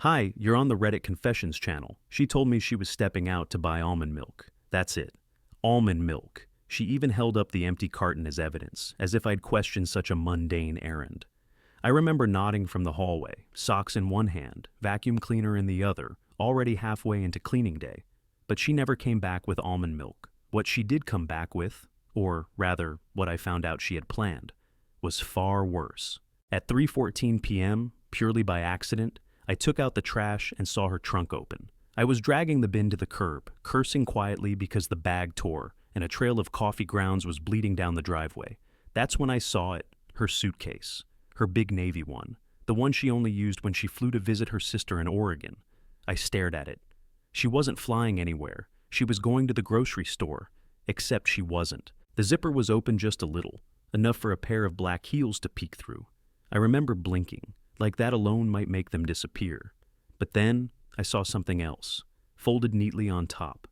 Hi, you're on the Reddit Confessions channel. She told me she was stepping out to buy almond milk. That's it. Almond milk. She even held up the empty carton as evidence, as if I'd questioned such a mundane errand. I remember nodding from the hallway, socks in one hand, vacuum cleaner in the other, already halfway into cleaning day. But she never came back with almond milk. What she did come back with, or rather, what I found out she had planned, was far worse. At 3:14 p.m., purely by accident, I took out the trash and saw her trunk open. I was dragging the bin to the curb, cursing quietly because the bag tore and a trail of coffee grounds was bleeding down the driveway. That's when I saw it, her suitcase, her big navy one, the one she only used when she flew to visit her sister in Oregon. I stared at it. She wasn't flying anywhere. She was going to the grocery store, except she wasn't. The zipper was open just a little, enough for a pair of black heels to peek through. I remember blinking, like that alone might make them disappear. But then I saw something else, folded neatly on top.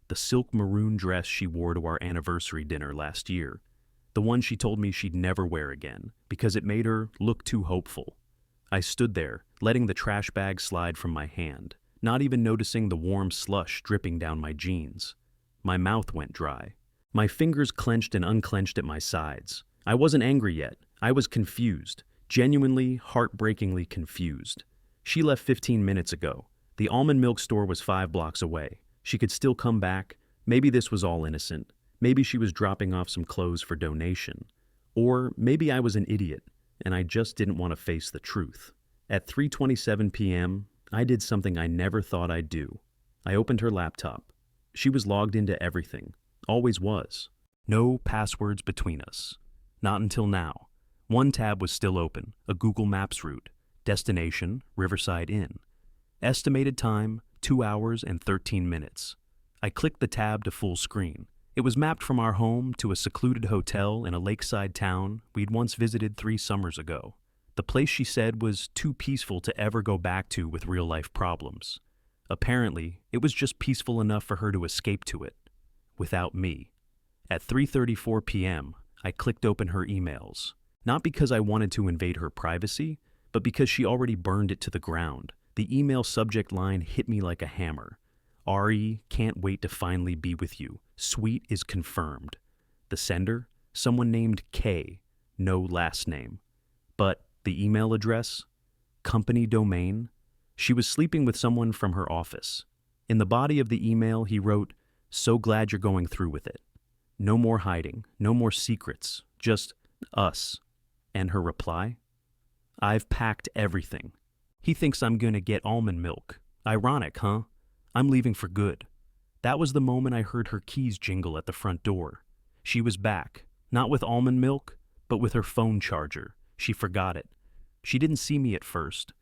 The silk maroon dress she wore to our anniversary dinner last year. The one she told me she'd never wear again, because it made her look too hopeful. I stood there, letting the trash bag slide from my hand, not even noticing the warm slush dripping down my jeans. My mouth went dry. My fingers clenched and unclenched at my sides. I wasn't angry yet. I was confused. Genuinely, heartbreakingly confused. She left 15 minutes ago. The almond milk store was 5 blocks away. She could still come back. Maybe this was all innocent. Maybe she was dropping off some clothes for donation. Or maybe I was an idiot, and I just didn't want to face the truth. At 3:27 p.m., I did something I never thought I'd do. I opened her laptop. She was logged into everything. Always was. No passwords between us. Not until now. One tab was still open, a Google Maps route. Destination, Riverside Inn. Estimated time, 2 hours and 13 minutes. I clicked the tab to full screen. It was mapped from our home to a secluded hotel in a lakeside town we'd once visited 3 summers ago. The place she said was too peaceful to ever go back to with real-life problems. Apparently, it was just peaceful enough for her to escape to it. Without me. At 3:34 p.m., I clicked open her emails. Not because I wanted to invade her privacy, but because she already burned it to the ground. The email subject line hit me like a hammer. "Ari, can't wait to finally be with you. Sweet is confirmed." The sender? Someone named K. No last name. But the email address? Company domain? She was sleeping with someone from her office. In the body of the email, he wrote, "So glad you're going through with it. No more hiding, no more secrets, just us." And her reply? "I've packed everything." He thinks I'm gonna get almond milk. Ironic, huh? I'm leaving for good. That was the moment I heard her keys jingle at the front door. She was back, not with almond milk, but with her phone charger. She forgot it. She didn't see me at first.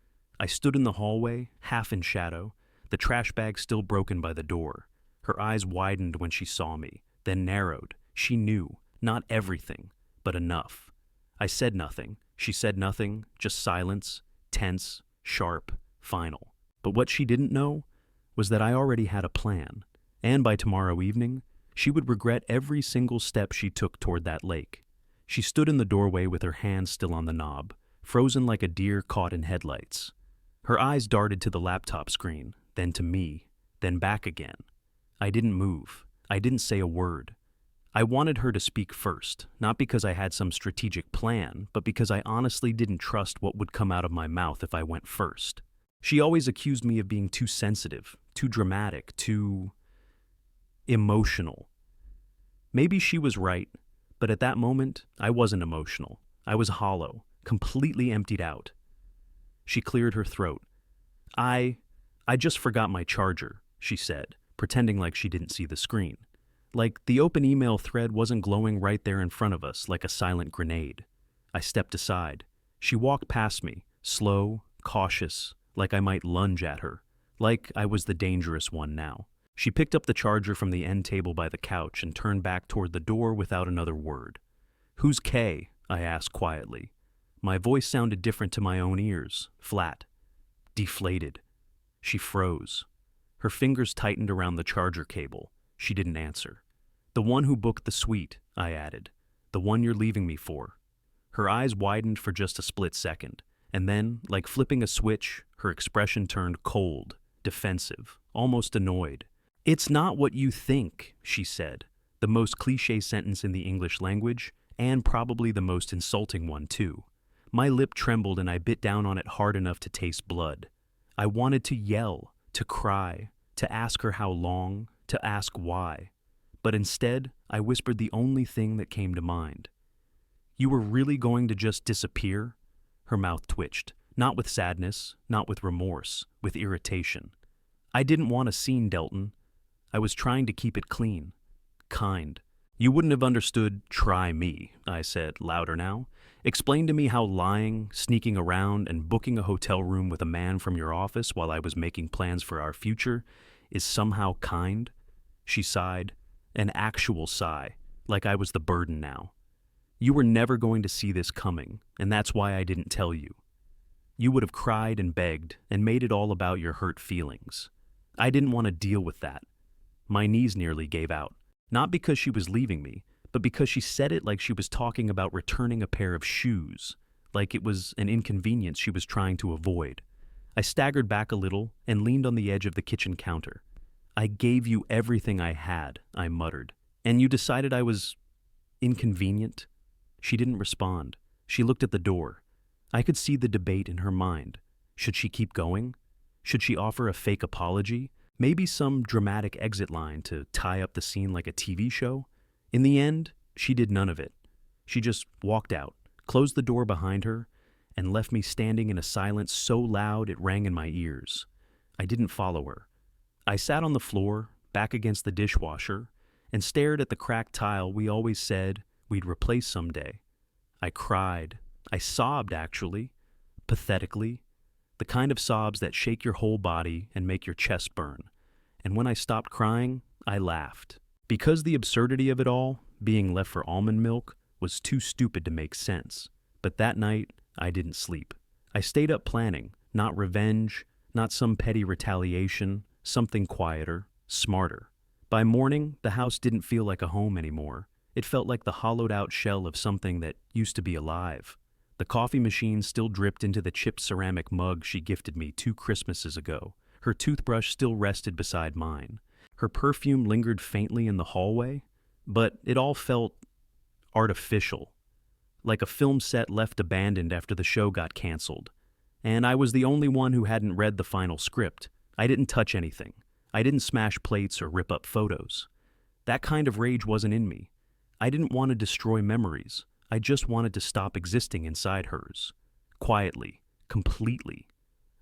I stood in the hallway, half in shadow, the trash bag still broken by the door. Her eyes widened when she saw me, then narrowed. She knew, not everything, but enough. I said nothing. She said nothing, just silence, tense, sharp, final. But what she didn't know was that I already had a plan, and by tomorrow evening, she would regret every single step she took toward that lake. She stood in the doorway with her hands still on the knob, frozen like a deer caught in headlights. Her eyes darted to the laptop screen, then to me, then back again. I didn't move. I didn't say a word. I wanted her to speak first, not because I had some strategic plan, but because I honestly didn't trust what would come out of my mouth if I went first. She always accused me of being too sensitive, too dramatic, too emotional. Maybe she was right, but at that moment, I wasn't emotional. I was hollow, completely emptied out. She cleared her throat. I just forgot my charger," she said, pretending like she didn't see the screen. Like the open email thread wasn't glowing right there in front of us like a silent grenade. I stepped aside. She walked past me, slow, cautious, like I might lunge at her, like I was the dangerous one now. She picked up the charger from the end table by the couch and turned back toward the door without another word. "Who's Kay?" I asked quietly. My voice sounded different to my own ears, flat, deflated. She froze. Her fingers tightened around the charger cable. She didn't answer. "The one who booked the suite," I added. "The one you're leaving me for." Her eyes widened for just a split second, and then, like flipping a switch, Her expression turned cold, defensive, almost annoyed. "It's not what you think," she said, the most cliché sentence in the English language, and probably the most insulting one, too. My lip trembled and I bit down on it hard enough to taste blood. I wanted to yell, to cry, to ask her how long, to ask why. But instead, I whispered the only thing that came to mind. "You were really going to just disappear?" Her mouth twitched, not with sadness, not with remorse, with irritation. "I didn't want a scene, Delton. I was trying to keep it clean. Kind." "You wouldn't have understood, try me," I said, louder now. "Explain to me how lying, sneaking around, and booking a hotel room with a man from your office while I was making plans for our future is somehow kind." She sighed, an actual sigh, like I was the burden now. "You were never going to see this coming, and that's why I didn't tell you. You would have cried and begged and made it all about your hurt feelings. I didn't want to deal with that." My knees nearly gave out, not because she was leaving me, but because she said it like she was talking about returning a pair of shoes, like it was an inconvenience she was trying to avoid. I staggered back a little and leaned on the edge of the kitchen counter. "I gave you everything I had," I muttered, "and you decided I was inconvenient?" She didn't respond. She looked at the door. I could see the debate in her mind. Should she keep going? Should she offer a fake apology? Maybe some dramatic exit line to tie up the scene like a TV show? In the end, she did none of it. She just walked out, closed the door behind her, and left me standing in a silence so loud it rang in my ears. I didn't follow her. I sat on the floor, back against the dishwasher, and stared at the cracked tile we always said we'd replace someday. I cried. I sobbed, actually, pathetically, the kind of sobs that shake your whole body and make your chest burn. And when I stopped crying, I laughed. Because the absurdity of it all, being left for almond milk, was too stupid to make sense. But that night, I didn't sleep. I stayed up planning, not revenge, not some petty retaliation, something quieter, smarter. By morning, the house didn't feel like a home anymore. It felt like the hollowed-out shell of something that used to be alive. The coffee machine still dripped into the chipped ceramic mug she gifted me 2 Christmases ago. Her toothbrush still rested beside mine. Her perfume lingered faintly in the hallway, but it all felt artificial, like a film set left abandoned after the show got canceled. And I was the only one who hadn't read the final script. I didn't touch anything. I didn't smash plates or rip up photos. That kind of rage wasn't in me. I didn't want to destroy memories. I just wanted to stop existing inside hers. Quietly, completely.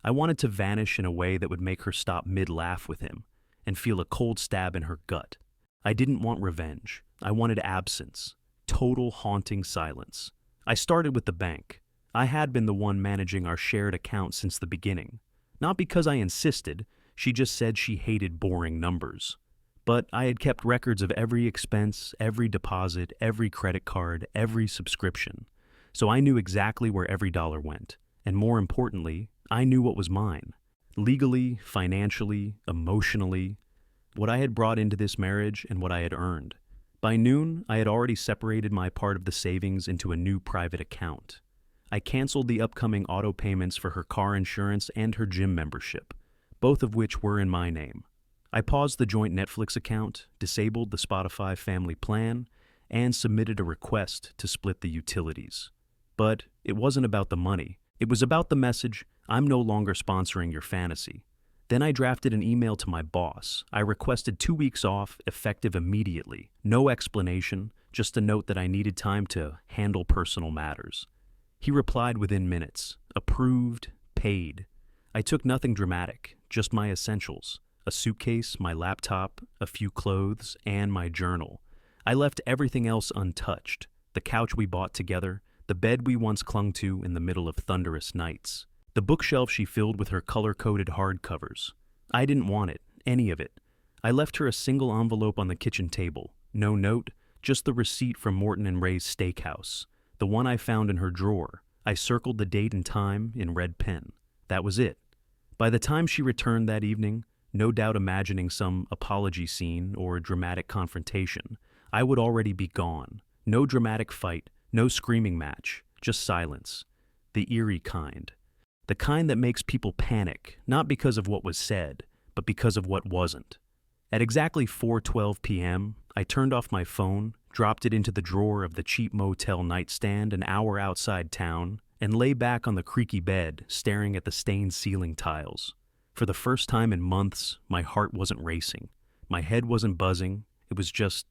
I wanted to vanish in a way that would make her stop mid-laugh with him and feel a cold stab in her gut. I didn't want revenge. I wanted absence. Total haunting silence. I started with the bank. I had been the one managing our shared account since the beginning. Not because I insisted, she just said she hated boring numbers. But I had kept records of every expense, every deposit, every credit card, every subscription. So I knew exactly where every dollar went. And more importantly, I knew what was mine. Legally, financially, emotionally, what I had brought into this marriage and what I had earned. By noon, I had already separated my part of the savings into a new private account. I canceled the upcoming auto payments for her car insurance and her gym membership, both of which were in my name. I paused the joint Netflix account, disabled the Spotify family plan, and submitted a request to split the utilities. But it wasn't about the money. It was about the message, "I'm no longer sponsoring your fantasy." Then I drafted an email to my boss. I requested 2 weeks off, effective immediately. No explanation, just a note that I needed time to handle personal matters. He replied within minutes. Approved, paid. I took nothing dramatic, just my essentials. A suitcase, my laptop, a few clothes, and my journal. I left everything else untouched. The couch we bought together, the bed we once clung to in the middle of thunderous nights. The bookshelf she filled with her color-coded hardcovers. I didn't want it, any of it. I left her a single envelope on the kitchen table. No note, just the receipt from Morton and Ray's Steakhouse. The one I found in her drawer. I circled the date and time in red pen. That was it. By the time she returned that evening, no doubt imagining some apology scene or a dramatic confrontation, I would already be gone. No dramatic fight, no screaming match, just silence. The eerie kind. The kind that makes people panic, not because of what was said, but because of what wasn't. At exactly 4:12 p.m., I turned off my phone, dropped it into the drawer of the cheap motel nightstand an hour outside town, and lay back on the creaky bed, staring at the stained ceiling tiles. For the first time in months, my heart wasn't racing. My head wasn't buzzing. It was just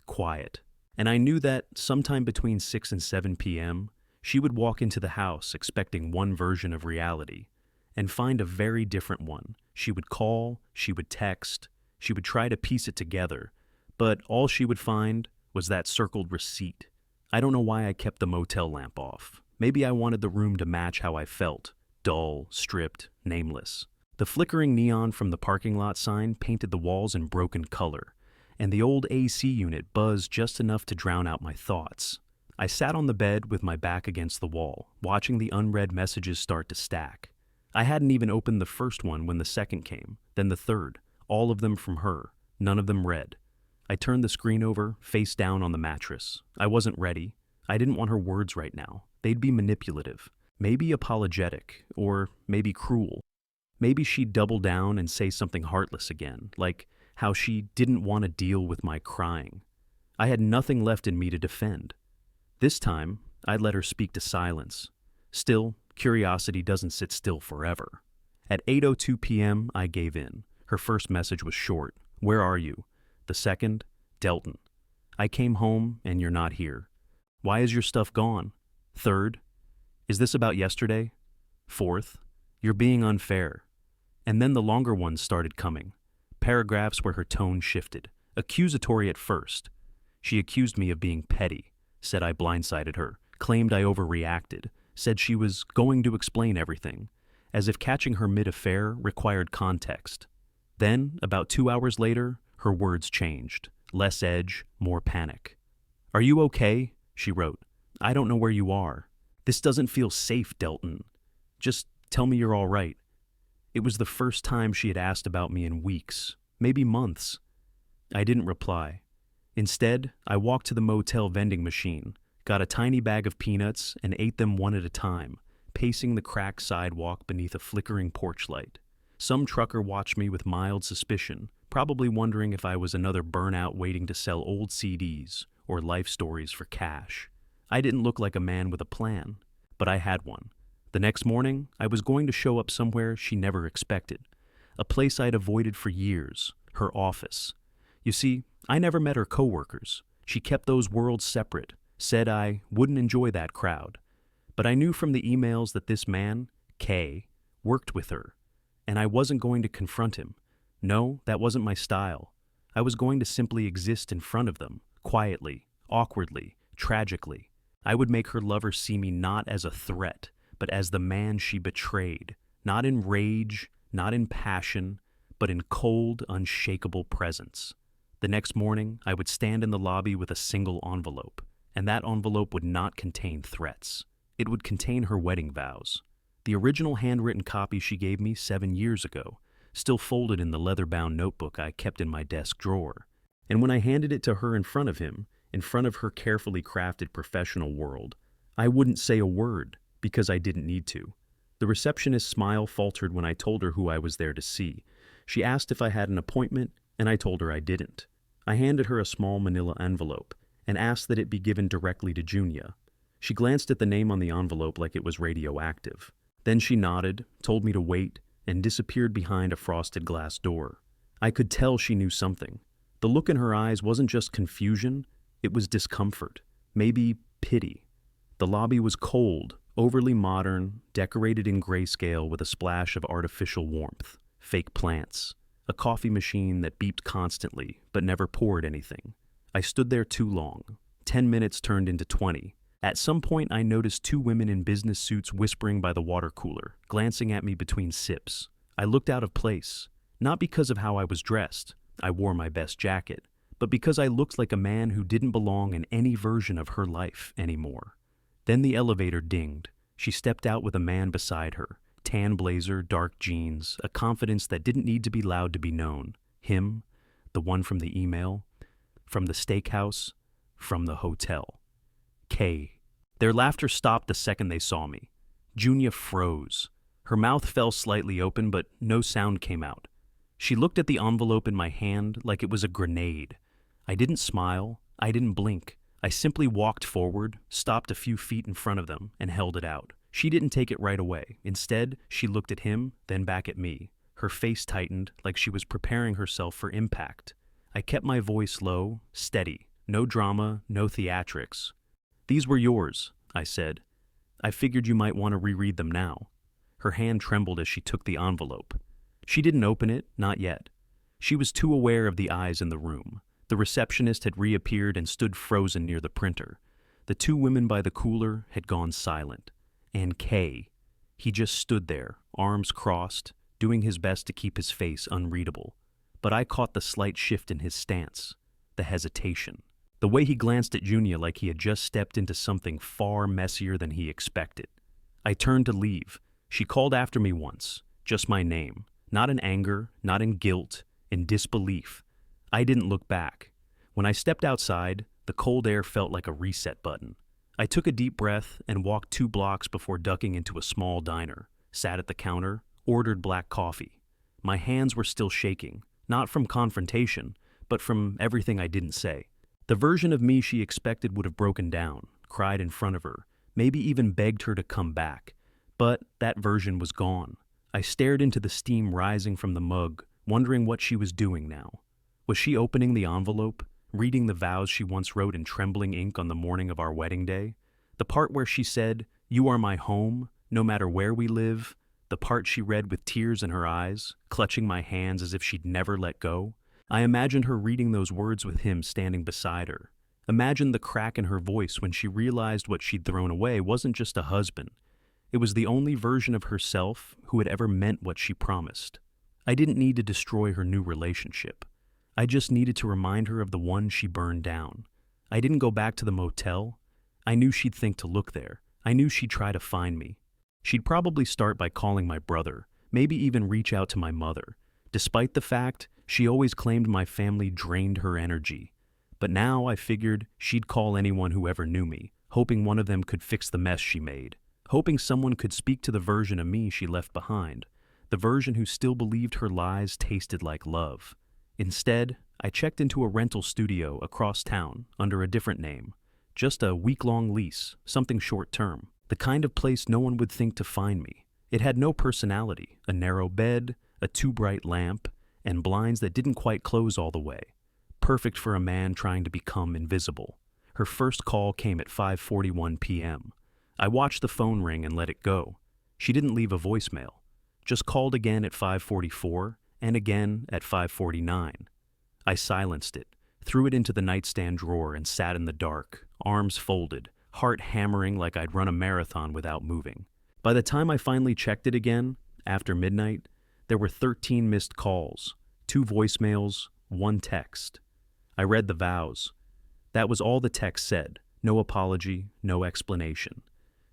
quiet. And I knew that sometime between 6 and 7 p.m., she would walk into the house expecting one version of reality and find a very different one. She would call, she would text, she would try to piece it together, but all she would find was that circled receipt. I don't know why I kept the motel lamp off. Maybe I wanted the room to match how I felt, dull, stripped, nameless. The flickering neon from the parking lot sign painted the walls in broken color, and the old AC unit buzzed just enough to drown out my thoughts. I sat on the bed with my back against the wall, watching the unread messages start to stack. I hadn't even opened the first one when the second came, then the third, all of them from her, none of them read. I turned the screen over, face down on the mattress. I wasn't ready. I didn't want her words right now. They'd be manipulative, maybe apologetic, or maybe cruel. Maybe she'd double down and say something heartless again, like how she didn't want to deal with my crying. I had nothing left in me to defend. This time, I'd let her speak to silence. Still, curiosity doesn't sit still forever. At 8:02 p.m., I gave in. Her first message was short. "Where are you?" The second, "Delton. I came home and you're not here. Why is your stuff gone?" Third, "Is this about yesterday?" Fourth, "You're being unfair." And then the longer ones started coming. Paragraphs where her tone shifted. Accusatory at first. She accused me of being petty, said I blindsided her, claimed I overreacted, said she was going to explain everything, as if catching her mid-affair required context. Then, about 2 hours later, her words changed. Less edge, more panic. "Are you okay?" she wrote. "I don't know where you are. This doesn't feel safe, Delton. Just tell me you're all right." It was the first time she had asked about me in weeks, maybe months. I didn't reply. Instead, I walked to the motel vending machine, got a tiny bag of peanuts, and ate them one at a time, pacing the cracked sidewalk beneath a flickering porch light. Some trucker watched me with mild suspicion, probably wondering if I was another burnout waiting to sell old CDs or life stories for cash. I didn't look like a man with a plan, but I had one. The next morning, I was going to show up somewhere she never expected, a place I'd avoided for years, her office. You see, I never met her coworkers. She kept those worlds separate, said I wouldn't enjoy that crowd. But I knew from the emails that this man, Kay, worked with her, and I wasn't going to confront him. No, that wasn't my style. I was going to simply exist in front of them, quietly, awkwardly, tragically. I would make her lover see me not as a threat, but as the man she betrayed, not in rage, not in passion, but in cold, unshakable presence. The next morning, I would stand in the lobby with a single envelope, and that envelope would not contain threats. It would contain her wedding vows. The original handwritten copy she gave me 7 years ago, still folded in the leather-bound notebook I kept in my desk drawer. And when I handed it to her in front of him, in front of her carefully crafted professional world, I wouldn't say a word, because I didn't need to. The receptionist's smile faltered when I told her who I was there to see. She asked if I had an appointment, and I told her I didn't. I handed her a small manila envelope and asked that it be given directly to Junia. She glanced at the name on the envelope like it was radioactive. Then she nodded, told me to wait, and disappeared behind a frosted glass door. I could tell she knew something. The look in her eyes wasn't just confusion, it was discomfort, maybe pity. The lobby was cold, overly modern, decorated in grayscale with a splash of artificial warmth, fake plants, a coffee machine that beeped constantly but never poured anything. I stood there too long. 10 minutes turned into 20. At some point, I noticed 2 women in business suits whispering by the water cooler, glancing at me between sips. I looked out of place, not because of how I was dressed, I wore my best jacket, but because I looked like a man who didn't belong in any version of her life anymore. Then the elevator dinged. She stepped out with a man beside her. Tan blazer, dark jeans, a confidence that didn't need to be loud to be known. Him, the one from the email, from the steakhouse, from the hotel. Kay. Their laughter stopped the second they saw me. Junia froze. Her mouth fell slightly open, but no sound came out. She looked at the envelope in my hand like it was a grenade. I didn't smile. I didn't blink. I simply walked forward, stopped a few feet in front of them, and held it out. She didn't take it right away. Instead, she looked at him, then back at me. Her face tightened, like she was preparing herself for impact. I kept my voice low, steady. No drama, no theatrics. "These were yours," I said. "I figured you might want to reread them now." Her hand trembled as she took the envelope. She didn't open it, not yet. She was too aware of the eyes in the room. The receptionist had reappeared and stood frozen near the printer. The two women by the cooler had gone silent. And Kay, he just stood there, arms crossed, doing his best to keep his face unreadable. But I caught the slight shift in his stance, the hesitation. The way he glanced at Junia like he had just stepped into something far messier than he expected. I turned to leave. She called after me once, just my name, not in anger, not in guilt, in disbelief. I didn't look back. When I stepped outside, the cold air felt like a reset button. I took a deep breath and walked 2 blocks before ducking into a small diner, sat at the counter, ordered black coffee. My hands were still shaking, not from confrontation, but from everything I didn't say. The version of me she expected would have broken down, cried in front of her, maybe even begged her to come back. But that version was gone. I stared into the steam rising from the mug, wondering what she was doing now. Was she opening the envelope, reading the vows she once wrote in trembling ink on the morning of our wedding day? The part where she said, "You are my home, no matter where we live," the part she read with tears in her eyes, clutching my hands as if she'd never let go. I imagined her reading those words with him standing beside her. Imagined the crack in her voice when she realized what she'd thrown away wasn't just a husband. It was the only version of herself who had ever meant what she promised. I didn't need to destroy her new relationship. I just needed to remind her of the one she burned down. I didn't go back to the motel. I knew she'd think to look there. I knew she'd try to find me. She'd probably start by calling my brother, maybe even reach out to my mother. Despite the fact, she always claimed my family drained her energy. But now I figured she'd call anyone who ever knew me, hoping one of them could fix the mess she made, hoping someone could speak to the version of me she left behind, the version who still believed her lies tasted like love. Instead, I checked into a rental studio across town under a different name. Just a week-long lease, something short-term. The kind of place no one would think to find me. It had no personality, a narrow bed, a too bright lamp, and blinds that didn't quite close all the way. Perfect for a man trying to become invisible. Her first call came at 5:41 p.m. I watched the phone ring and let it go. She didn't leave a voicemail. Just called again at 5:44 and again at 5:49. I silenced it, threw it into the nightstand drawer and sat in the dark, arms folded, heart hammering like I'd run a marathon without moving. By the time I finally checked it again, after midnight, there were 13 missed calls, 2 voicemails, 1 text. I read the vows. That was all the text said. No apology, no explanation.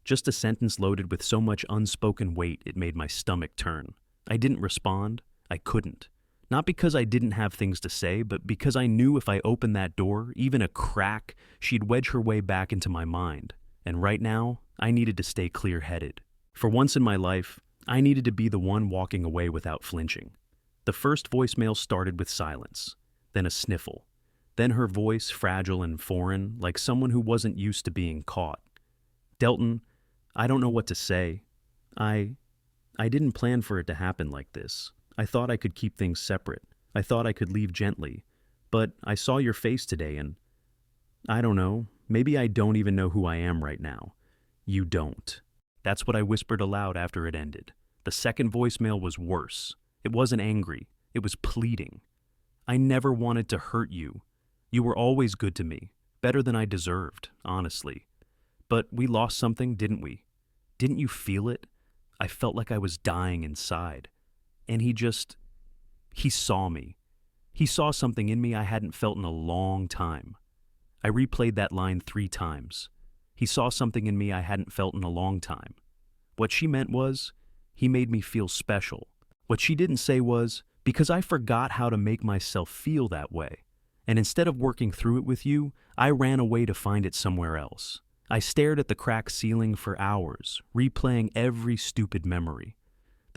Just a sentence loaded with so much unspoken weight it made my stomach turn. I didn't respond. I couldn't. Not because I didn't have things to say, but because I knew if I opened that door, even a crack, she'd wedge her way back into my mind. And right now, I needed to stay clear-headed. For once in my life, I needed to be the one walking away without flinching. The first voicemail started with silence, then a sniffle, then her voice fragile and foreign, like someone who wasn't used to being caught. "Delton, I don't know what to say. I didn't plan for it to happen like this. I thought I could keep things separate. I thought I could leave gently. But I saw your face today and I don't know, maybe I don't even know who I am right now. You don't." That's what I whispered aloud after it ended. The second voicemail was worse. It wasn't angry. It was pleading. "I never wanted to hurt you. You were always good to me, better than I deserved, honestly. But we lost something, didn't we? Didn't you feel it? I felt like I was dying inside. And he saw me. He saw something in me I hadn't felt in a long time." I replayed that line 3 times. He saw something in me I hadn't felt in a long time. What she meant was, he made me feel special. What she didn't say was, because I forgot how to make myself feel that way. And instead of working through it with you, I ran away to find it somewhere else. I stared at the cracked ceiling for hours, replaying every stupid memory.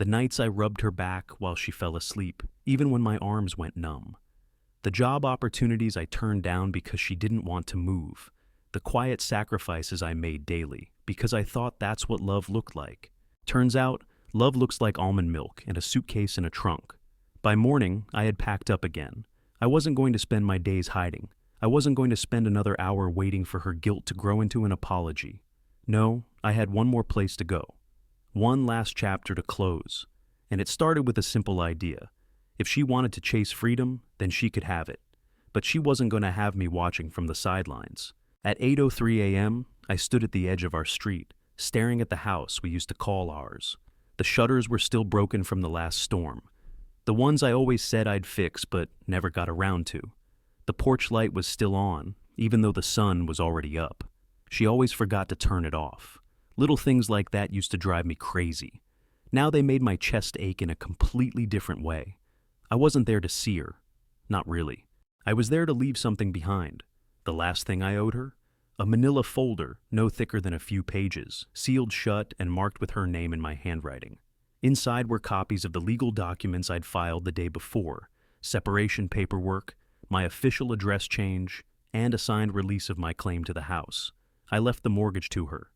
The nights I rubbed her back while she fell asleep, even when my arms went numb. The job opportunities I turned down because she didn't want to move. The quiet sacrifices I made daily because I thought that's what love looked like. Turns out, love looks like almond milk and a suitcase in a trunk. By morning, I had packed up again. I wasn't going to spend my days hiding. I wasn't going to spend another hour waiting for her guilt to grow into an apology. No, I had one more place to go. One last chapter to close. And it started with a simple idea. If she wanted to chase freedom, then she could have it. But she wasn't going to have me watching from the sidelines. At 8:03 a.m., I stood at the edge of our street, staring at the house we used to call ours. The shutters were still broken from the last storm. The ones I always said I'd fix but never got around to. The porch light was still on, even though the sun was already up. She always forgot to turn it off. Little things like that used to drive me crazy. Now they made my chest ache in a completely different way. I wasn't there to see her. Not really. I was there to leave something behind. The last thing I owed her? A manila folder, no thicker than a few pages, sealed shut and marked with her name in my handwriting. Inside were copies of the legal documents I'd filed the day before, separation paperwork, my official address change, and a signed release of my claim to the house. I left the mortgage to her.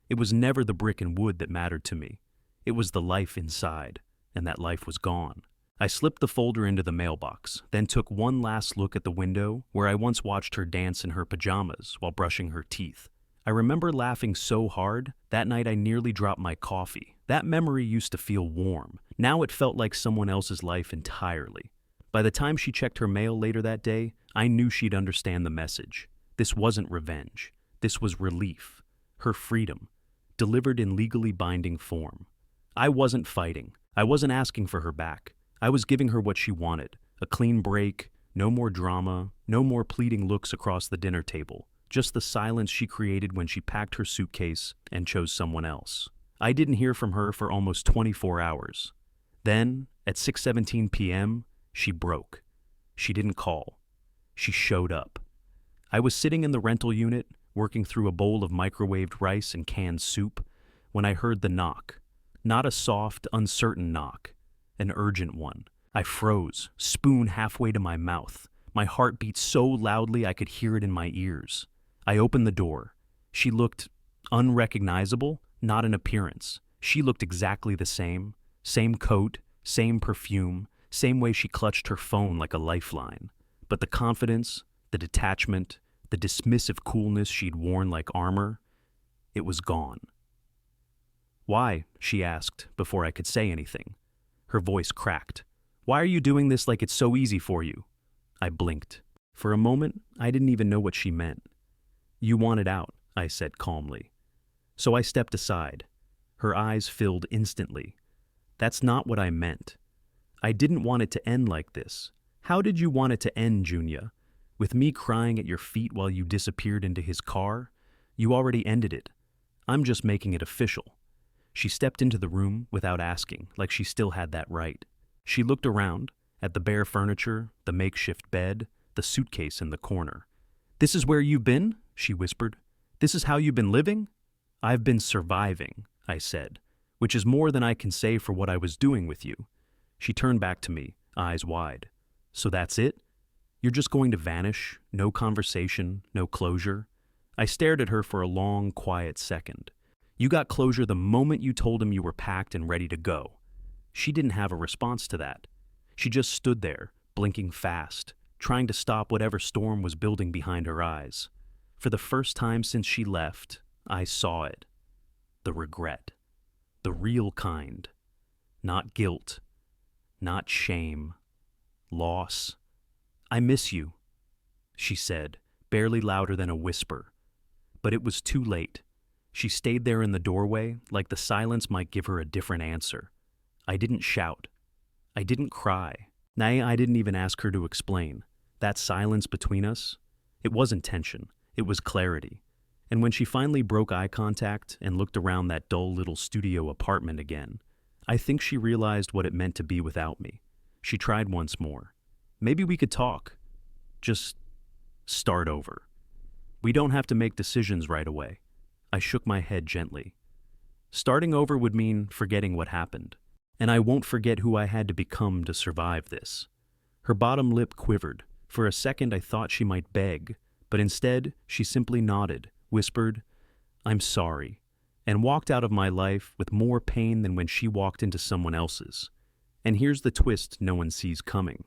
It was never the brick and wood that mattered to me. It was the life inside, and that life was gone. I slipped the folder into the mailbox, then took one last look at the window where I once watched her dance in her pajamas while brushing her teeth. I remember laughing so hard, that night I nearly dropped my coffee. That memory used to feel warm. Now it felt like someone else's life entirely. By the time she checked her mail later that day, I knew she'd understand the message. This wasn't revenge. This was relief. Her freedom. Delivered in legally binding form. I wasn't fighting. I wasn't asking for her back. I was giving her what she wanted, a clean break, no more drama, no more pleading looks across the dinner table, just the silence she created when she packed her suitcase and chose someone else. I didn't hear from her for almost 24 hours. Then, at 6:17 p.m., she broke. She didn't call. She showed up. I was sitting in the rental unit, working through a bowl of microwaved rice and canned soup, when I heard the knock. Not a soft, uncertain knock. An urgent one. I froze, spoon halfway to my mouth. My heart beat so loudly I could hear it in my ears. I opened the door. She looked unrecognizable, not in appearance. She looked exactly the same. Same coat, same perfume, same way she clutched her phone like a lifeline. But the confidence, the detachment, the dismissive coolness she'd worn like armor, it was gone. "Why?" she asked before I could say anything. Her voice cracked. "Why are you doing this like it's so easy for you?" I blinked. For a moment, I didn't even know what she meant. "You wanted out," I said calmly. So I stepped aside. Her eyes filled instantly. "That's not what I meant. I didn't want it to end like this. How did you want it to end, Junia? With me crying at your feet while you disappeared into his car? You already ended it. I'm just making it official." She stepped into the room without asking, like she still had that right. She looked around, at the bare furniture, the makeshift bed, the suitcase in the corner. "This is where you've been?" she whispered. "This is how you've been living?" "I've been surviving," I said, "which is more than I can say for what I was doing with you." She turned back to me, eyes wide. "So that's it? You're just going to vanish? No conversation, no closure?" I stared at her for a long, quiet second. "You got closure the moment you told him you were packed and ready to go." She didn't have a response to that. She just stood there, blinking fast, trying to stop whatever storm was building behind her eyes. For the first time since she left, I saw it. The regret. The real kind. Not guilt. Not shame. Loss. "I miss you," she said, barely louder than a whisper. But it was too late. She stayed there in the doorway, like the silence might give her a different answer. I didn't shout. I didn't cry. Nay, I didn't even ask her to explain. That silence between us, it wasn't tension, it was clarity. And when she finally broke eye contact and looked around that dull little studio apartment again, I think she realized what it meant to be without me. She tried once more. "Maybe we could talk. Just start over. We don't have to make decisions right away." I shook my head gently. Starting over would mean forgetting what happened. and I won't forget who I had to become to survive this. Her bottom lip quivered. For a second I thought she might beg, but instead she simply nodded, whispered, "I'm sorry," and walked out of my life with more pain than when she walked into someone else's. And here's the twist no one sees coming.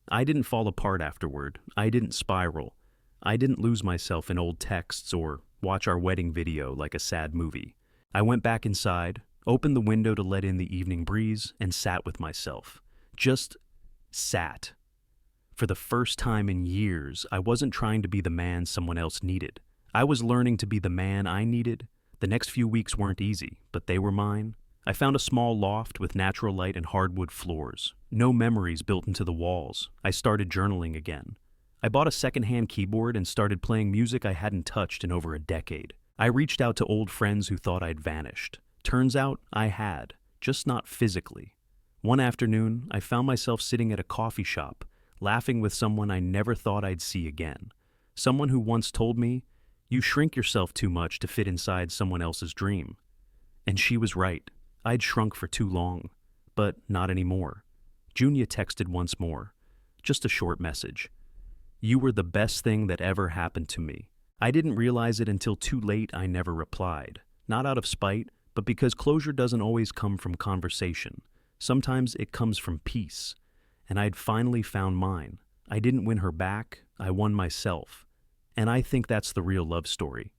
I didn't fall apart afterward. I didn't spiral. I didn't lose myself in old texts or watch our wedding video like a sad movie. I went back inside, opened the window to let in the evening breeze, and sat with myself. Just sat. For the first time in years, I wasn't trying to be the man someone else needed. I was learning to be the man I needed. The next few weeks weren't easy, but they were mine. I found a small loft with natural light and hardwood floors. No memories built into the walls. I started journaling again. I bought a secondhand keyboard and started playing music I hadn't touched in over a decade. I reached out to old friends who thought I'd vanished. Turns out I had, just not physically. One afternoon, I found myself sitting at a coffee shop, laughing with someone I never thought I'd see again. Someone who once told me, "You shrink yourself too much to fit inside someone else's dream." And she was right. I'd shrunk for too long, but not anymore. Junia texted once more. Just a short message. "You were the best thing that ever happened to me." I didn't realize it until too late. I never replied. Not out of spite, but because closure doesn't always come from conversation. Sometimes it comes from peace. And I'd finally found mine. I didn't win her back. I won myself. And I think that's the real love story.